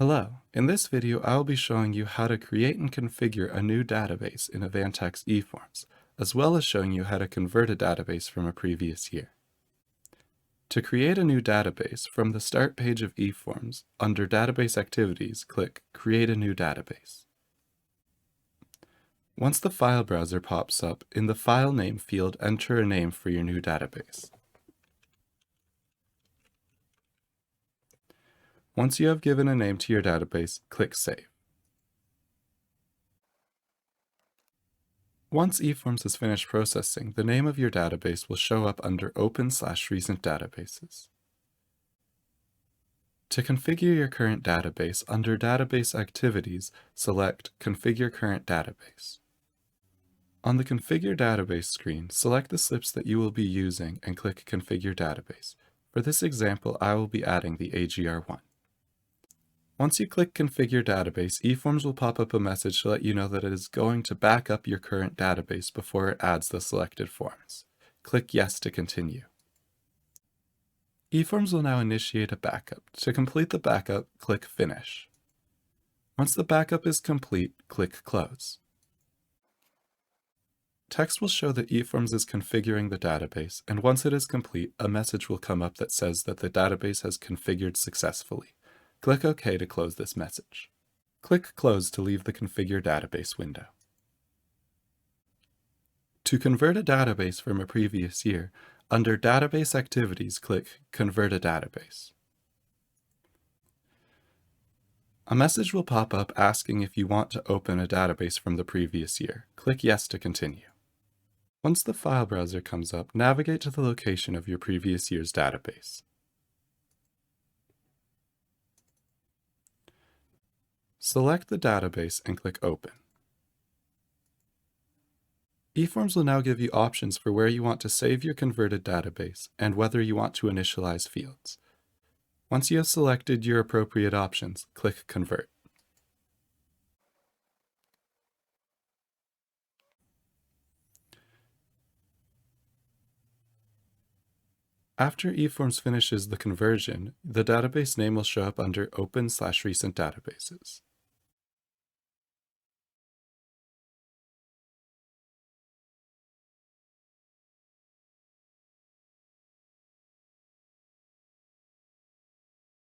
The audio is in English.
Hello, in this video I will be showing you how to create and configure a new database in AvanTax eForms, as well as showing you how to convert a database from a previous year. To create a new database, from the Start page of eForms, under Database Activities, click Create a New Database. Once the file browser pops up, in the File Name field enter a name for your new database. Once you have given a name to your database, click Save. Once eForms has finished processing, the name of your database will show up under Open/Recent Databases. To configure your current database, under Database Activities, select Configure Current Database. On the Configure Database screen, select the slips that you will be using and click Configure Database. For this example, I will be adding the AGR1. Once you click Configure Database, eForms will pop up a message to let you know that it is going to back up your current database before it adds the selected forms. Click Yes to continue. eForms will now initiate a backup. To complete the backup, click Finish. Once the backup is complete, click Close. Text will show that eForms is configuring the database, and once it is complete, a message will come up that says that the database has configured successfully. Click OK to close this message. Click Close to leave the Configure Database window. To convert a database from a previous year, under Database Activities, click Convert a Database. A message will pop up asking if you want to open a database from the previous year. Click Yes to continue. Once the file browser comes up, navigate to the location of your previous year's database. Select the database and click Open. eForms will now give you options for where you want to save your converted database and whether you want to initialize fields. Once you have selected your appropriate options, click Convert. After eForms finishes the conversion, the database name will show up under Open/Recent Databases.